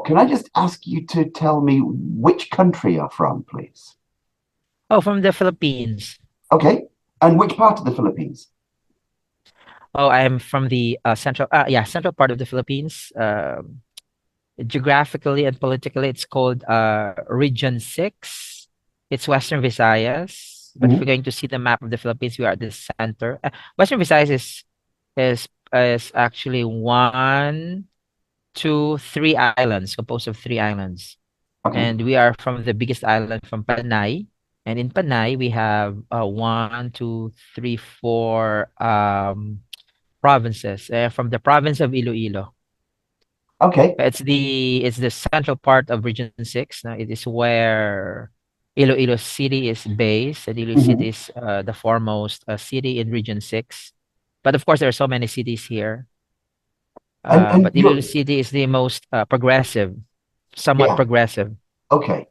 Can I just ask you to tell me which country you're from, please? Oh, from the Philippines. Okay. And which part of the Philippines? Oh, I'm from the central part of the Philippines. Geographically and politically, it's called Region 6. It's Western Visayas. But if Mhm. you're going to see the map of the Philippines, we are at the center. Western Visayas is is actually one, two, three islands, composed of three islands. Okay. And we are from the biggest island from Panay. And in Panay, we have one, two, three, four provinces. From the province of Iloilo. Okay. It's the central part of Region 6. Now, it is where Iloilo City is based. And Iloilo City Mhm. is the foremost city in Region 6. But of course, there are so many cities here. And But Iloilo you're City is the most progressive, somewhat yeah. progressive. Okay.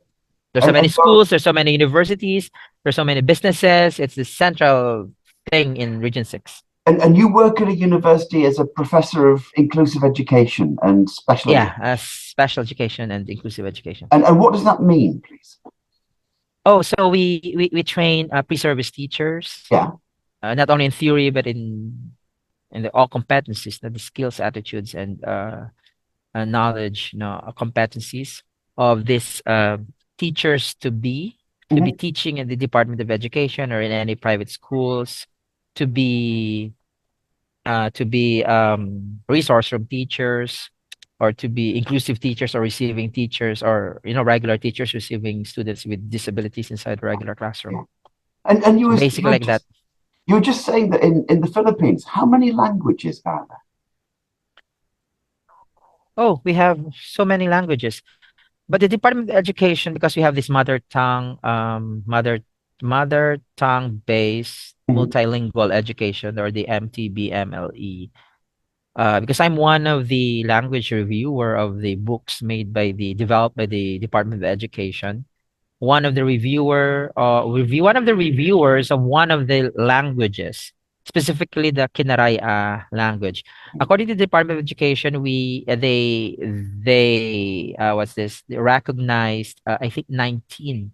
There's so And many and you're schools, there's so many universities, there's so many businesses. It's the central thing in Region 6. and you work at a university as a professor of inclusive education and special Yeah, education. special education and inclusive education. And what does that mean, please? Oh, so we train pre-service teachers, Yeah. not only in theory but in the all competencies, the skills, attitudes, and knowledge, competencies of these teachers to be Mhm. teaching in the Department of Education or in any private schools, to be resource room teachers, or to be inclusive teachers or receiving teachers, or regular teachers receiving students with disabilities inside the regular Yeah. classroom. And So basically like that. you were just saying that in the Philippines, how many languages are there? Oh, we have so many languages. But the Department of Education, because we have this mother tongue based Mhm. multilingual education, or the MTBMLE. Because I'm one of the language reviewer of the books developed by the Department of Education. One of the reviewers of one of the languages, specifically the Kinaraya language. According to the Department of Education, they what's this? They recognized, I think, 19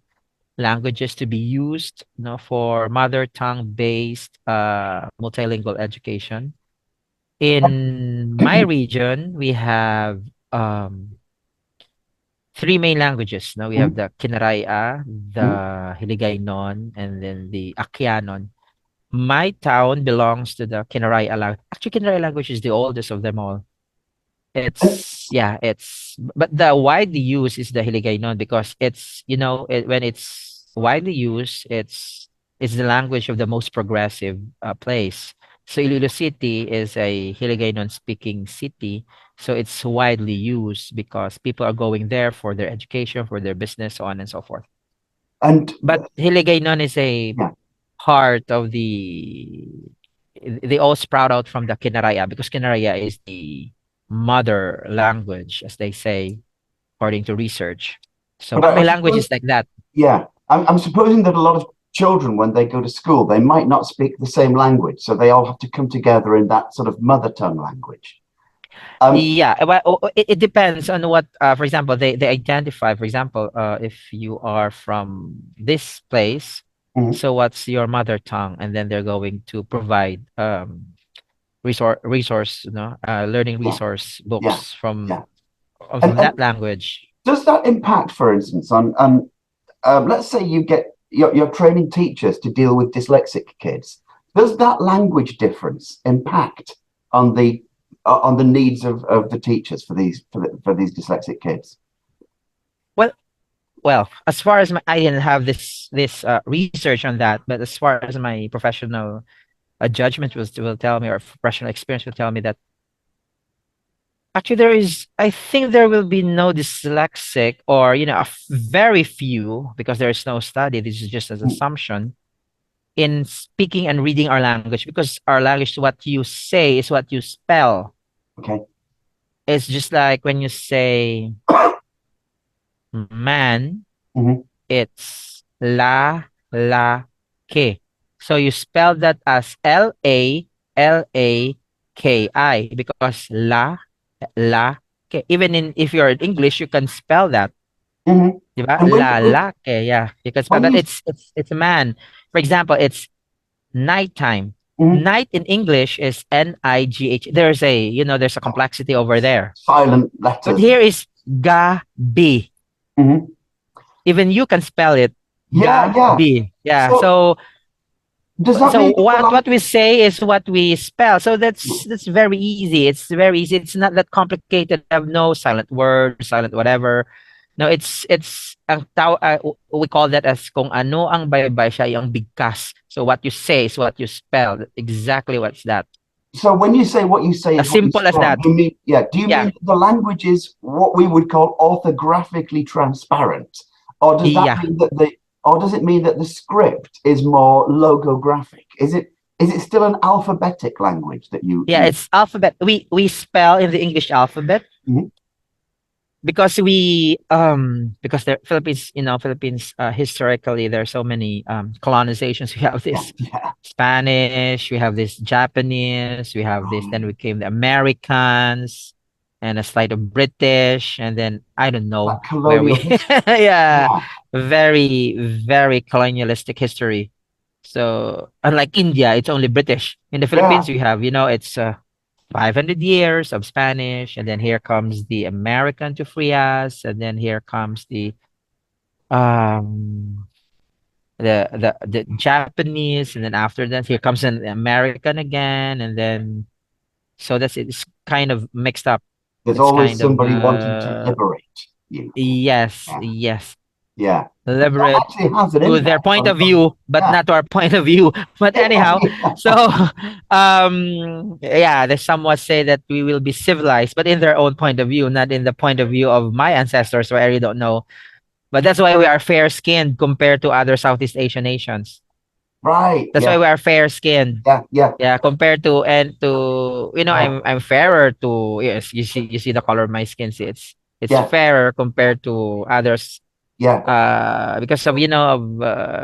languages to be used, for mother tongue based multilingual education. In my region, we have um three main languages. Now we have Mhm. the Kinaraya, Mhm. the Hiligaynon, and then the Akyanon. My town belongs to the Kinaraya language. Actually, Kinaraya language is the oldest of them all. And But the widely used is the Hiligaynon, because when it's widely used, it's the language of the most progressive place. So Iloilo City is a Hiligaynon speaking city, so it's widely used because people are going there for their education, for their business, so on and so forth. and But Hiligaynon is a yeah. part of they all sprout out from the Kinaraya, because Kinaraya is the mother language, as they say, according to research. So, But but my I language suppose is like that. yeah. I'm supposing that a lot of children, when they go to school, they might not speak the same language, so they all have to come together in that sort of mother tongue language. Um, Yeah, well, it depends on what, for example, they identify, for example, if you are from this place, mhm. so what's your mother tongue? And then they're going to provide resource, learning Yeah, resource yeah, books yeah. from And that language. does that impact, for instance, on let's say you're training teachers to deal with dyslexic kids. Does that language difference impact on the needs of the teachers for these dyslexic kids? Well, Well, as far as I didn't have this research on that, but as far as my professional judgment will tell me, or professional experience will tell me, that actually I think there will be no dyslexic, or very few, because there is no study. This is just an Mm. assumption in speaking and reading our language, because our language, what you say is what you spell. Okay. It's just like when you say man, Mhm. it's la ke. So you spell that as L-A-L-A-K-E. Ki, because la, ke. Even in if you're in English, you can spell that. Hmm. Diba? And Lalaki, yeah. You can spell when that. you It's a man. For example, it's nighttime. mhm, Night in English is Nigh. There's there's a complexity over there. silent But letters. here is gabi. Hmm. Even you can spell it Yeah, yeah. gabi. Yeah. So does that So mean that the what we say is what we spell. So that's very easy. It's very easy. It's not that complicated. I have no silent word, silent whatever. No, it's we call that as kung ano ang baybay siya yung bigkas. So what you say is what you spell. Exactly what's that. so when you say what you say is As what you simple as spell, that. you mean yeah? Do you mean Yeah. that the language is what we would call orthographically transparent, or does that Yeah. mean that the or does it mean that the script is more logographic? Is it still an alphabetic language that you Yeah, you? it's alphabet. We spell in the English alphabet Mhm. because because the Philippines, Philippines historically there are so many colonizations. We have Yeah, this yeah, Spanish, we have this Japanese, we have this, then we right. came the Americans and a slight of British, and then I don't know That where we colonial history. yeah, Yeah, very, very colonialistic history. So unlike India, it's only British. In the yeah. Philippines, we have, it's 500 years of Spanish, and then here comes the American to free us, and then here comes um the Japanese, and then after that here comes an American again, and then so it's kind of mixed up. There's It's always kind of somebody wanting to liberate you. yes, Yeah, yes, yeah. That deliberate actually has an to their impact point of on view, but yeah. not to our point of view. But anyhow, Yeah, so yeah, they somewhat say that we will be civilized, but in their own point of view, not in the point of view of my ancestors, where I really don't know. But that's why we are fair skinned compared to other Southeast Asian nations. right. That's why Yeah, we are fair skinned. yeah, yeah, Yeah, compared to and to yeah, I'm fairer to yes, you see the color of my skin. See, it's yeah, fairer compared to others yeah. because of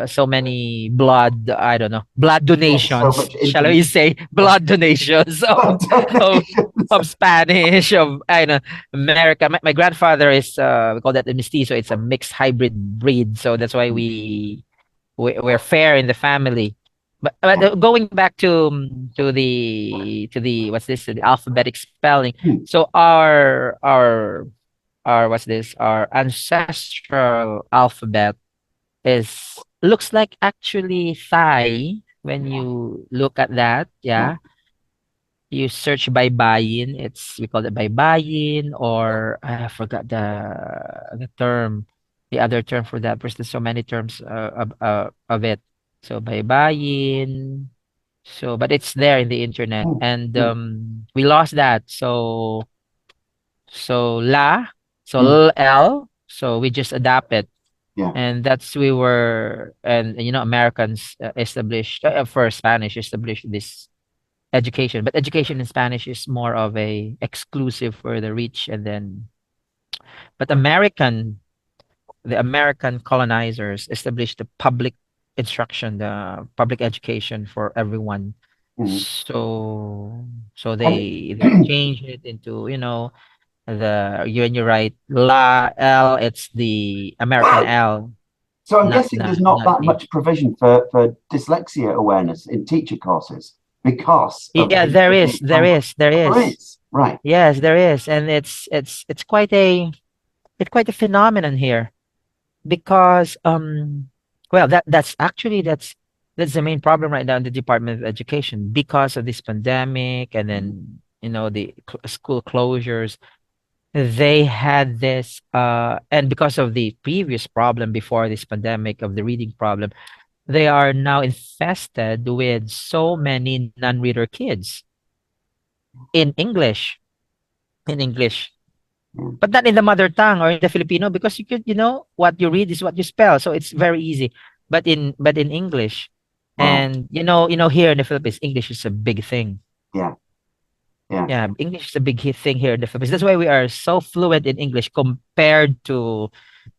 so many blood, I don't know, blood Yes, so donations, much shall we internet. say, Yeah. blood donations of Donations. of Spanish, of I know America. My grandfather is we call that a mestizo. It's a mixed hybrid breed, so that's why we're fair in the family. But Yeah. going back to the what's this, the alphabetic spelling. Hmm. So our what's this, our ancestral alphabet is looks like actually Thai when Yeah, you look at that. yeah, Yeah, you search by bayin, it's we call it by bayin, or I forgot the term, the other term for that because there's so many terms of it. So by bayin, so but it's there in the internet, hmm, and hmm, we lost that. So la, so hmm, l, so we just adapt it, yeah, and that's we were, and Americans established first Spanish established this education, but education in Spanish is more of a exclusive for the rich, and then but the American colonizers established the public instruction, the public education for everyone. hmm. So And they change it into, you're right, la l, it's the American L, so I'm not guessing not there's not not that the much provision for dyslexia awareness in teacher courses because of yeah, the, there the is, big language. Oh, there is. Right. yes, there is, and it's quite a phenomenon here because well, that's the main problem right now in the Department of Education because of this pandemic, and Mhm. then the school closures. They had this and because of the previous problem before this pandemic of the reading problem, they are now infested with so many non-reader kids in English, in English, Mm. but not in the mother tongue or in the Filipino, because you could, what you read is what you spell, so it's very easy. But in English, Right. and here in the Philippines, English is a big thing. Yeah. Yeah. Yeah, English is a big thing here in the Philippines. That's why we are so fluent in English compared to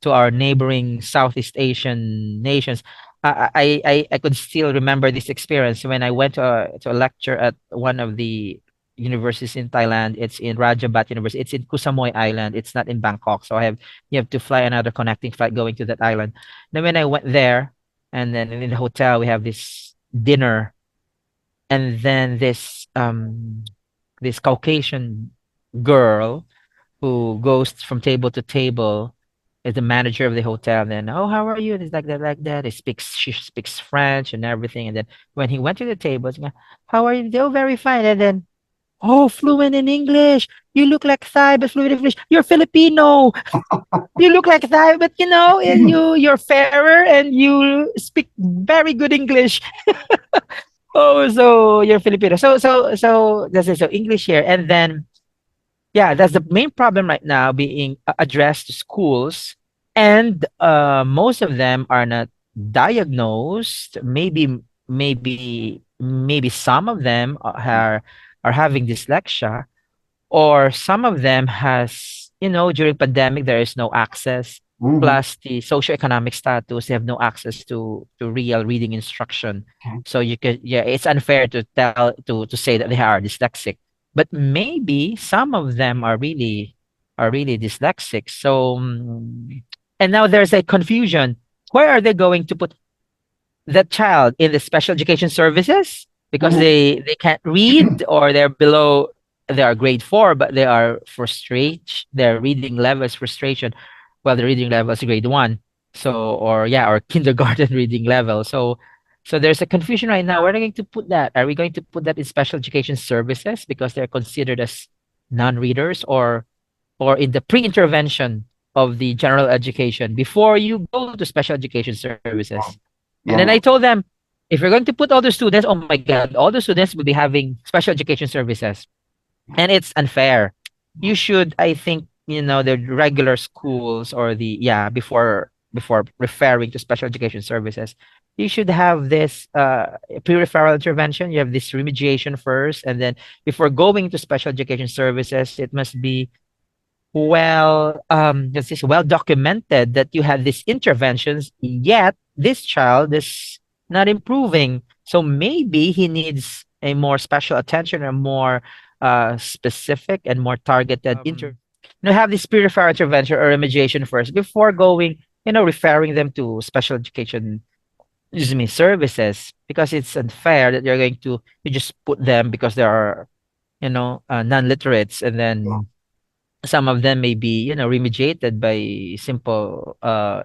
our neighboring Southeast Asian nations. I could still remember this experience when I went to a lecture at one of the universities in Thailand. It's in Rajabat University. It's in Kusamoy Island. It's not in Bangkok. So you have to fly another connecting flight going to that island. Then when I went there, and then in the hotel we have this dinner, and then this Caucasian girl who goes from table to table is the manager of the hotel. And then, oh, how are you? And it's like that, like that. She speaks French and everything. And then when he went to the table, it's like, how are you? Oh, very fine. And then, oh, fluent in English. You look like Thai, but fluent in English. You're Filipino. You look like Thai, but you're fairer and you speak very good English. Oh, so you're Filipino. So that's it. So English here, and then yeah, that's the main problem right now being addressed to schools, and most of them are not diagnosed. Maybe some of them are having dyslexia, or some of them has, during pandemic there is no access, Hmm. plus the socioeconomic status, they have no access to real reading instruction. Okay. So you could, yeah, it's unfair to say that they are dyslexic, but maybe some of them are really dyslexic. So and now there's a confusion. Where are they going to put that child? In the special education services because Hmm. they can't read, or they are grade 4 but they are frustrate their reading level is frustration, well, the reading level is grade 1. So, or yeah, or kindergarten reading level. So there's a confusion right now. Where are we going to put that? Are we going to put that in special education services because they're considered as non-readers, or in the pre-intervention of the general education before you go to special education services? And then I Yeah. told them, if you're going to put all the students, oh my God, all the students will be having special education services. And it's unfair. You should, I think, the regular schools, or before referring to special education services, you should have this pre-referral intervention. You have this remediation first, and then before going to special education services, it must be this is well documented that you had these interventions, yet this child is not improving. So maybe he needs a more special attention, or more specific and more targeted have this peer referral intervention or remediation first before going, referring them to special education, excuse me, services, because it's unfair that you're going to you just put them because they are, non-literates, and Yeah. then some of them may be, remediated by simple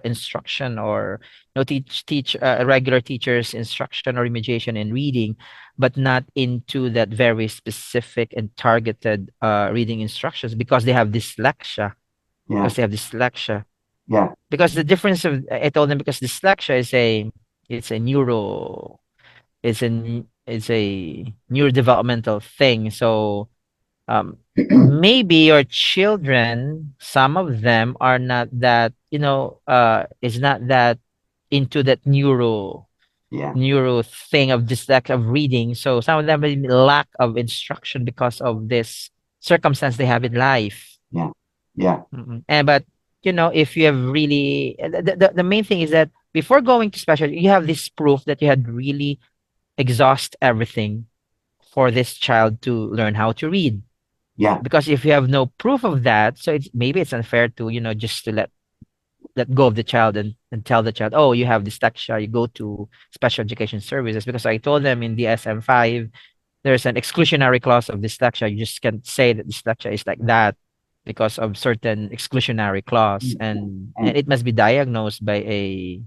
instruction, or teach regular teachers instruction or remediation in reading, but not into that very specific and targeted reading instructions because they have dyslexia. Yeah. Yeah. Because the difference of I told them, because dyslexia it's a neurodevelopmental thing. So maybe your children, some of them are not that, is not that into that Yeah. neuro thing of dyslexia of reading. So some of them may lack of instruction because of this circumstance they have in life. Yeah. Yeah. And but if you have really the main thing is that before going to special, you have this proof that you had really exhaust everything for this child to learn how to read. Yeah. Because if you have no proof of that, so it's unfair to, just to let go of the child, and tell the child, oh, you have dyslexia, you go to special education services. Because I told them in DSM-5 there's an exclusionary clause of dyslexia. You just can't say that dyslexia is like that because of certain exclusionary clause, and And it must be diagnosed by a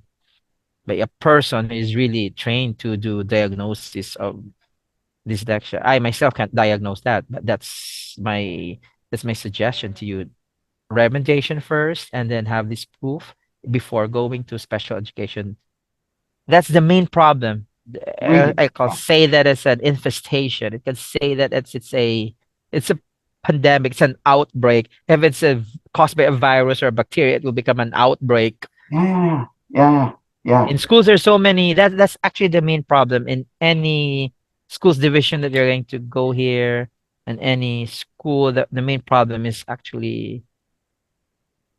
person who is really trained to do diagnosis of dyslexia. I myself can't diagnose that, but that's my suggestion to you. Remediation first, and then have this proof before going to special education. That's the main problem. really, I can say that it's an infestation. It can say that it's a pandemic. It's an outbreak. If it's caused by a virus or a bacteria, it will become an outbreak. yeah, yeah, yeah, In schools, there's so many. That's actually the main problem in any schools division that you're going to go here, and any school. That the main problem is actually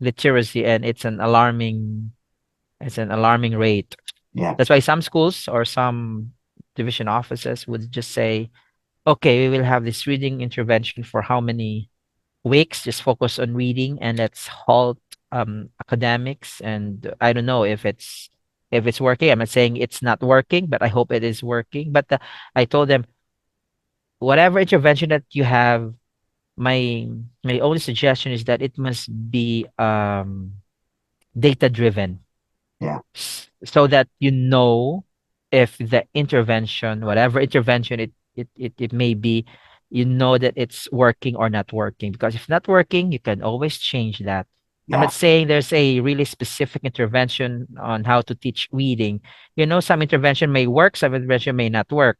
literacy, and it's an alarming rate. yeah, That's why some schools or some division offices would just say, okay, we will have this reading intervention for how many weeks, just focus on reading, and let's halt academics. And I don't know if it's working. I'm not saying it's not working, but I hope it is working. But I told them, whatever intervention that you have, my my only suggestion is that it must be data driven, Yeah, so that you know if the intervention, whatever intervention it may be, you know that it's working or not working. Because if not working, you can always change that. I'm yeah, not saying there's a really specific intervention on how to teach reading. You know, some intervention may work, some intervention may not work.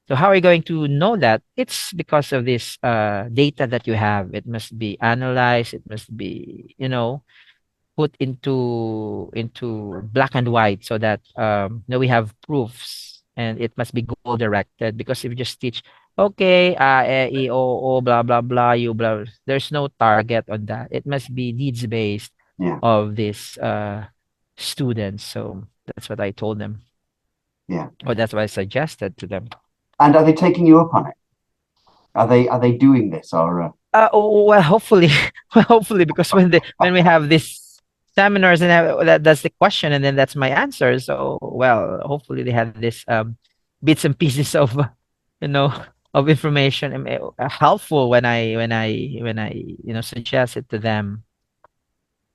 So how are you going to know that? It's because of this data that you have. It must be analyzed. It must be, put into black and white, so that we have proofs, and it must be goal directed. Because if you just teach, okay, e o blah blah blah, you blah, there's no target on that. It must be needs based yeah, of this students. So that's what I told them, yeah. or that's what I suggested to them. And are they taking you up on it? Are they doing this or Well, hopefully, well, hopefully, because when we have this seminars, and that's the question, and then that's my answer. So, well, hopefully they have this bits and pieces of you know of information, helpful when I suggest it to them.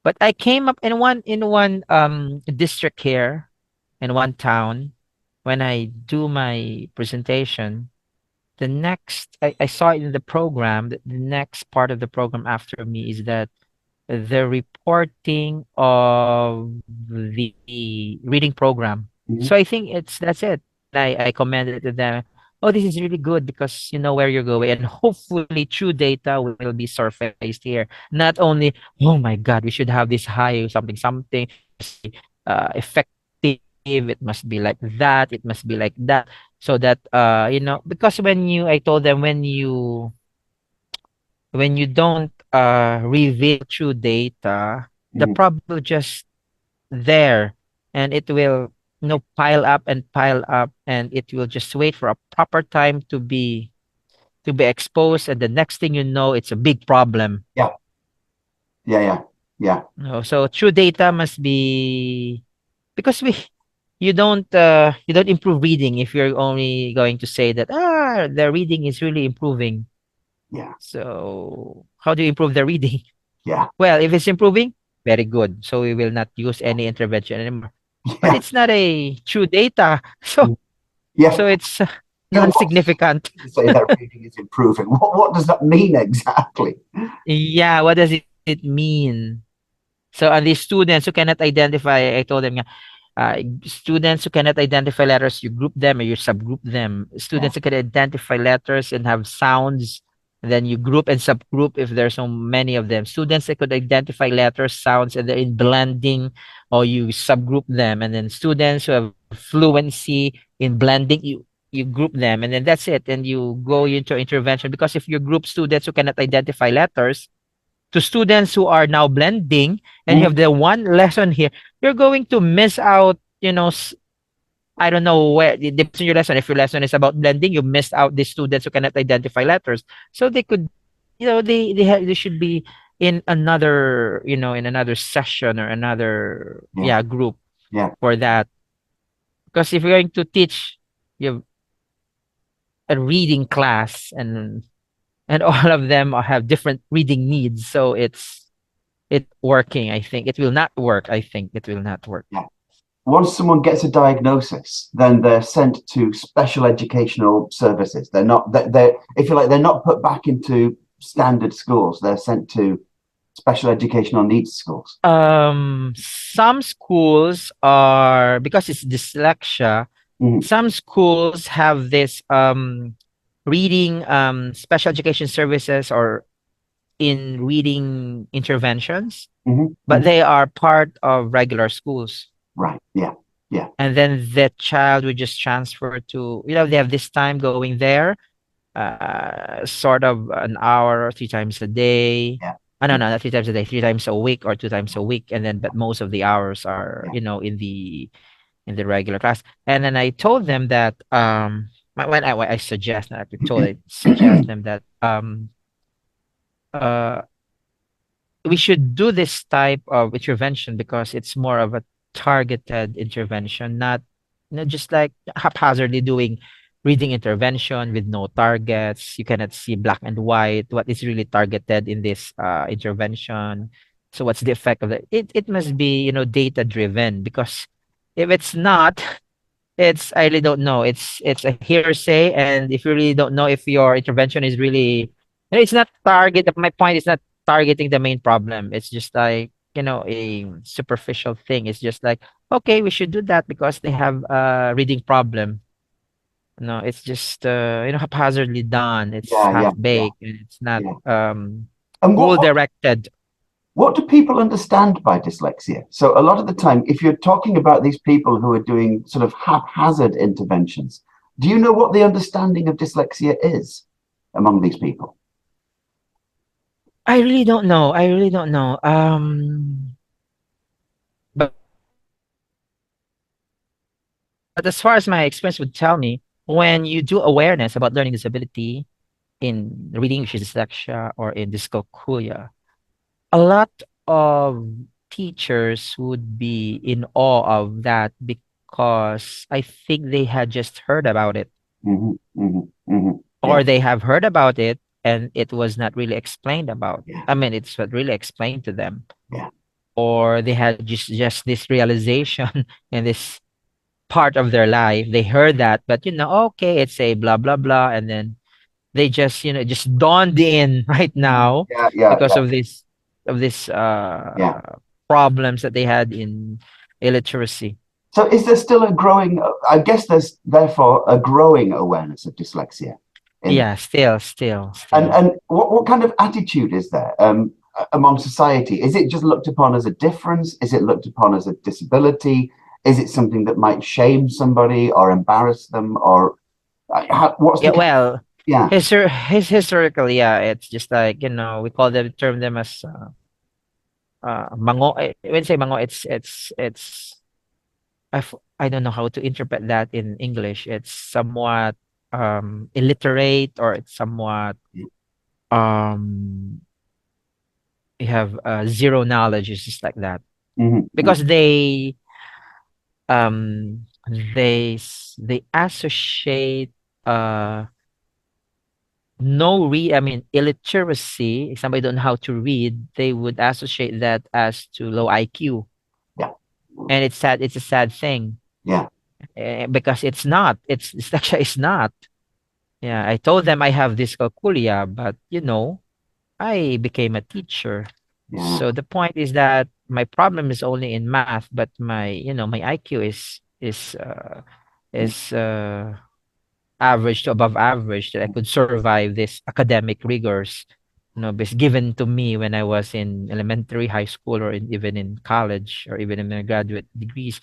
But I came up in one district here, in one town, when I do my presentation. The next, I saw it in the program that the next part of the program after me is that the reporting of the reading program. Mhm. So I think that's it. I commended to them. Oh, this is really good because you know where you're going, and hopefully true data will be surfaced here. Not only, oh my God, we should have this high something something effective. It must be like that. It must be like that, so that because I told them, when you don't reveal true data, the Mhm. problem will just there, and it will pile up and pile up, and it will just wait for a proper time to be exposed, and the next thing you know, it's a big problem. Yeah, yeah, yeah, yeah, So true data must be, because you don't improve reading if you're only going to say that the reading is really improving. yeah, So how do you improve the reading? yeah, Well, if it's improving, very good. So we will not use any intervention anymore. But yeah, it's not a true data. So yeah. so it's Yeah, what does it non-significant. mean to say that reading is improving? What does that mean exactly? Yeah, what does it mean? So, and the students who cannot identify, I told them, students who cannot identify letters, you group them or you subgroup them. Yeah, Students who can identify letters and have sounds, and then you group and subgroup if there's so many of them. Students that could identify letters, sounds, and they're in blending, or you subgroup them. And then students who have fluency in blending, you group them, and then that's it. And you go into intervention, because if you group students who cannot identify letters to students who are now blending, and you mhm, have the one lesson here, you're going to miss out, I don't know where it depends on your lesson. If your lesson is about blending, you missed out the students who cannot identify letters. So they could, they should be in another session, or another, yeah, group yeah, for that. Because if you're going to teach, you have a reading class, and all of them have different reading needs. So it working. I think it will not work. I think it will not work. yeah. Once someone gets a diagnosis, then they're sent to special educational services. They're not, they're, if you like, they're not put back into standard schools. They're sent to special educational needs schools. Some schools are, because it's dyslexia. Mhm, Some schools have this reading special education services, or in reading interventions, mhm, but mhm. they are part of regular schools. Right. Yeah. Yeah. And then the child would just transfer to, they have this time going there, sort of an hour or 3 times a day. Yeah. No, Yeah. no, not 3 times a day, 3 times a week or 2 times a week. And then, but most of the hours are, Yeah. in the regular class. And then I told them that, when I suggest, not actually told, I suggest them that uh we should do this type of intervention because it's more of a targeted intervention, not just like haphazardly doing reading intervention with no targets. You cannot see black and white what is really targeted in this intervention. So what's the effect of that? It must be, data driven, because if it's not, it's I really don't know. It's a hearsay, and if you really don't know if your intervention is really, it's not target. My point is not targeting the main problem. It's just like, a superficial thing. It's just like, okay, we should do that because they have a reading problem. No, it's just haphazardly done. It's Yeah, half yeah, yeah, baked, and it's not yeah. And goal directed. what do people understand by dyslexia? So a lot of the time, if you're talking about these people who are doing sort of haphazard interventions, do you know what the understanding of dyslexia is among these people? I really don't know. I really don't know. But as far as my experience would tell me, when you do awareness about learning disability in reading, which is dyslexia, or in dyscalculia, a lot of teachers would be in awe of that, because I think they had just heard about it, Yeah, or they have heard about it and it was not really explained about. yeah, I mean, it's not really explained to them, yeah, or they had just this realization and this part of their life. They heard that, but okay, it's a blah blah blah, and then they just dawned in right now yeah, yeah, because yeah, of this yeah. problems that they had in illiteracy. So is there still a growing, I guess there's therefore a growing awareness of dyslexia in, Yeah, still, and what kind of attitude is there among society? Is it just looked upon as a difference? Is it looked upon as a disability? Is it something that might shame somebody or embarrass them? Or what's yeah. the, Well, yeah. historically, yeah, it's just like, we call them term them as mango. When I say mango, it's I don't know how to interpret that in English. It's somewhat illiterate, or it's somewhat um you have zero knowledge. It's just like that, Hmm. because um they associate uh no read I mean illiteracy. If somebody don't know how to read, they would associate that as to low IQ. Yeah, And it's a sad thing, yeah, because it's actually it's not. Yeah, I told them I have dyscalculia, but I became a teacher. yeah. So the point is that my problem is only in math, but my IQ is average to above average, that I could survive this academic rigors, because given to me when I was in elementary, high school, or even in college, or even in my graduate degrees.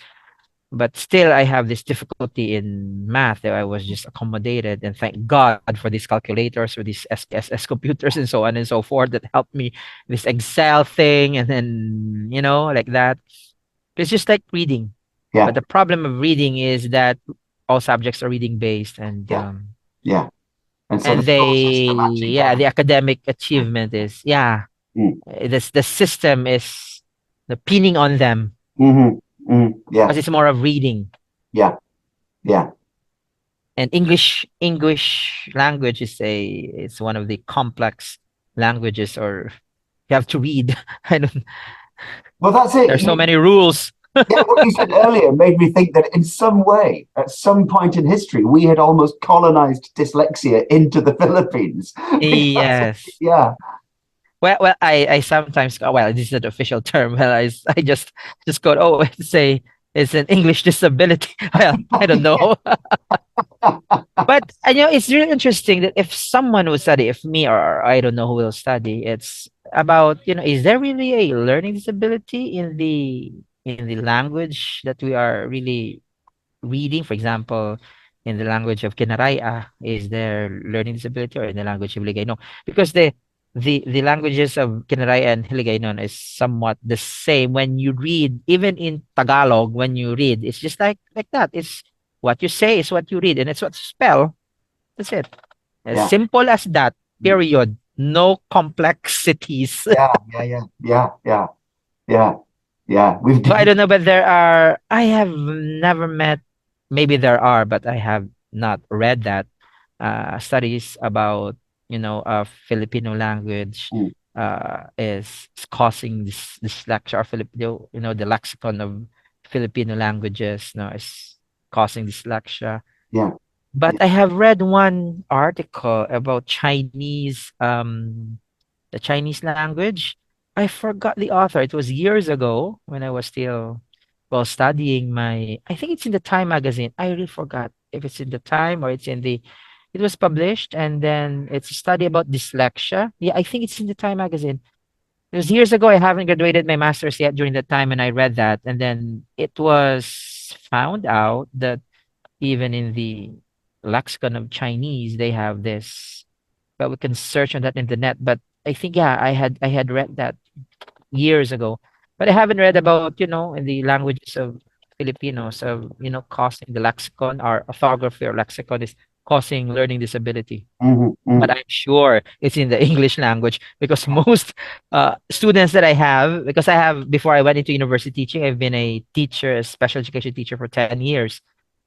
But still, I have this difficulty in math that I was just accommodated, and thank God for these calculators, or these SPSS computers, and so on and so forth, that helped me, this Excel thing, and then like that. It's just like reading, Yeah, but the problem of reading is that all subjects are reading based, and yeah, yeah. And so the and school system actually yeah, the damaged. academic achievement is, yeah, Mm. the system is the pinning on them, Hmm. Mm. Yeah, because it's more of reading. yeah, yeah. And English language it's one of the complex languages, or you have to read. I don't Well, that's it. There's so many rules. Yeah, what you said earlier made me think that in some way, at some point in history, we had almost colonized dyslexia into the Philippines. Because, Yes. yeah, Well, I sometimes well, this is an official term. Well, I just go, oh, it's an English disability. Well, I don't know. But it's really interesting that if someone would study, if me, or I don't know who will study, it's about, is there really a learning disability in the language that we are really reading? For example, in the language of Kinaraya, is there learning disability, or in the language of Hiligaynon? Because the languages of Kinaraya and Hiligaynon is somewhat the same. When you read, even in Tagalog, when you read, it's just like that. It's what you say is what you read, and it's what you spell. That's it. As Yeah. simple as that. Period. No complexities. Yeah. Yeah. Yeah. Yeah. Yeah. Yeah. Yeah. We've So I don't know, but there are. I have never met. Maybe there are, but I have not read that studies about Filipino language Mm, is causing this lecture or Filipino, the lexicon of Filipino languages, is causing dyslexia. yeah. But Yeah. I have read one article about the Chinese language. I forgot the author. It was years ago when I was still, well, studying my. I think it's in the Time magazine. I really forgot if it's in the Time or it's in the. It was published and then it's a study about dyslexia. Yeah, I think it's in the Time magazine. It was years ago. I haven't graduated my master's yet during that time, and I read that, and then it was found out that even in the lexicon of Chinese, they have this, but we can search on that in the net. But I think, yeah, I had read that years ago, but I haven't read about in the languages of Filipinos of causing the lexicon or orthography or lexicon is causing learning disability. Hmm. But Hmm. I'm sure it's in the English language because most students that I have, because I have before I went into university teaching, I've been a teacher, a special education teacher for 10 years.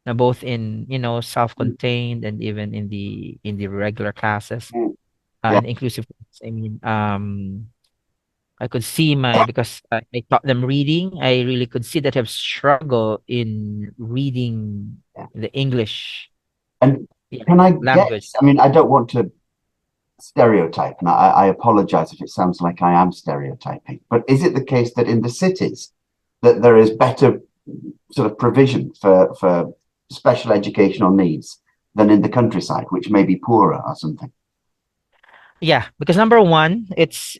Now, both in self-contained and even in the regular classes Yeah. and inclusive. I mean, I could see because I taught them reading. I really could see that have struggle in reading Yeah. the English, And yeah, can I language. I mean, I don't want to stereotype, and I apologize if it sounds like I am stereotyping, but is it the case that in the cities that there is better sort of provision for special educational needs than in the countryside, which may be poorer or something? Yeah, because number one, it's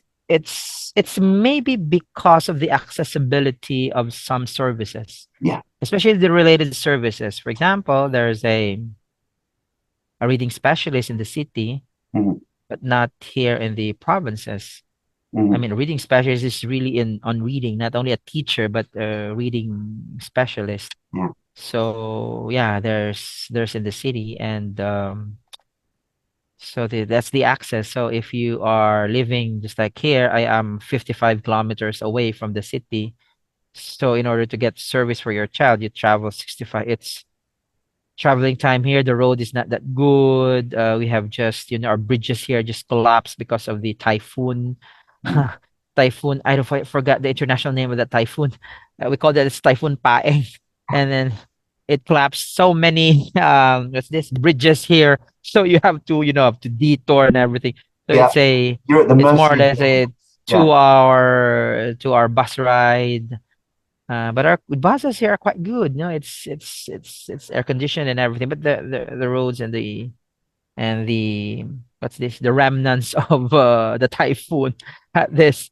maybe because of the accessibility of some services, Yeah. especially the related services. For example, there's a reading specialist in the city, Hmm. but not here in the provinces. I Hmm. mean, a reading specialist is really in on reading, not only a teacher, but a reading specialist. Yeah. So yeah, there's in the city, and so that's the access. So if you are living just like here, I am 55 kilometers away from the city. So in order to get service for your child, you travel 65. It's traveling time here. The road is not that good. We have just our bridges here just collapsed because of the typhoon. Mm. Typhoon. I don't forgot the international name of that typhoon. We call that it's Typhoon Paeng, and then it collapsed so many what's this bridges here. So you have to have to detour and everything. So Yeah. You're at the it's more or mercy of less the, a yeah. 2 hour bus ride. But our buses here are quite good. It's air conditioned and everything. But the roads and the what's this? The remnants of the typhoon had this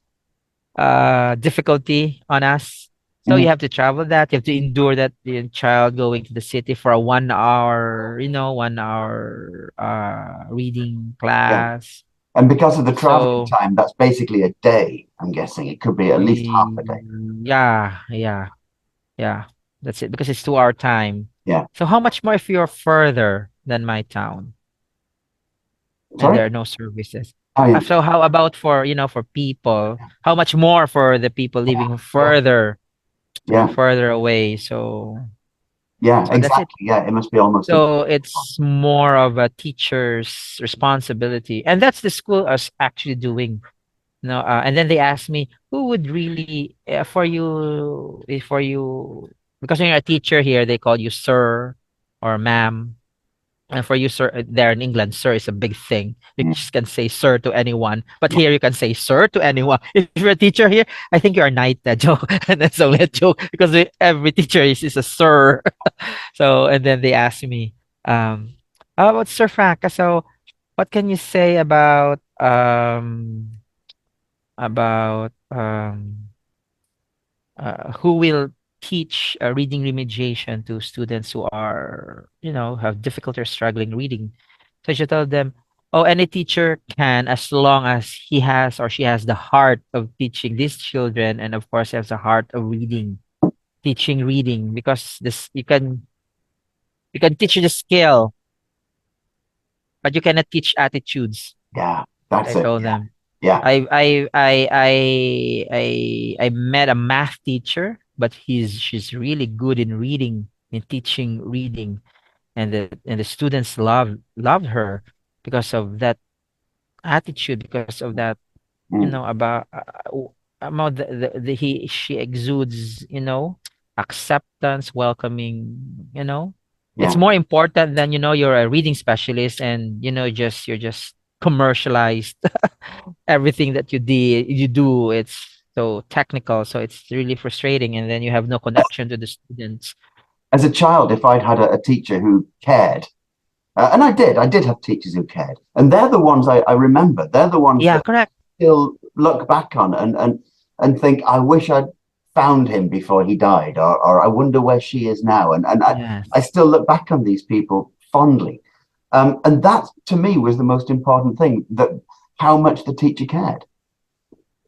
difficulty on us. So you Mhm. have to travel that. You have to endure that. The child going to the city for a 1 hour, 1 hour reading Yeah. class. And because of the traveling So time, that's basically a day, I'm guessing. It could be at least half a day. yeah, yeah. Yeah, that's it because it's 2 hour time. Yeah. So how much more if you're further than my town and Sorry? there are no services? Oh, yeah. So how about for for people? How much more for the people Yeah. living Yeah. Yeah. further away? So Yeah. that's it. Exactly. Yeah. It must be almost So impossible. it's more of a teacher's responsibility, and that's the school is actually doing. No, and then they asked me who would really for you because when you're a teacher here they call you sir or ma'am, and for you sir there in England sir is a big thing. You Mm. just can say sir to anyone, but Yeah. here you can say sir to anyone. If you're a teacher here, I think you're a knight. That joke, and that's only a joke because every teacher is a sir. So and then they asked me, how about Sir Frank? So what can you say about who will teach reading remediation to students who are, have difficulty or struggling reading. So I should tell them, oh, any teacher can as long as he has or she has the heart of teaching these children, and of course has a heart of reading, teaching reading, because this you can teach the skill. but you cannot teach attitudes. Yeah, I that's it. told Yeah, them. yeah. I met a math teacher, but she's really good in reading, in teaching reading, and the students loved her because of that attitude, because of that, Mm, about about he she exudes, acceptance, welcoming, it's yeah. more important than, you're a reading specialist, and just you're just commercialized. Everything that you do, it's so technical, so it's really frustrating, and then you have no connection to the students. As a child, if I'd had a teacher who cared, and I did have teachers who cared, and they're the ones I remember. They're the ones Yeah, that correct. still look back on and think, I wish I'd found him before he died, or I wonder where she is now. And I Yes. still look back on these people fondly. And that to me was the most important thing, that how much the teacher cared.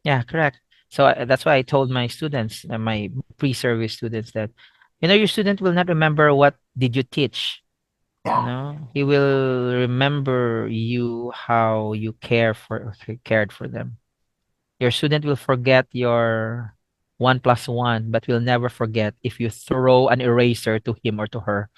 Yeah, correct. So that's why I told my students, my pre-service students, that your student will not remember what did you teach. Yeah. He will remember you, how you cared for them. Your student will forget your 1 plus 1, but will never forget if you throw an eraser to him or to her.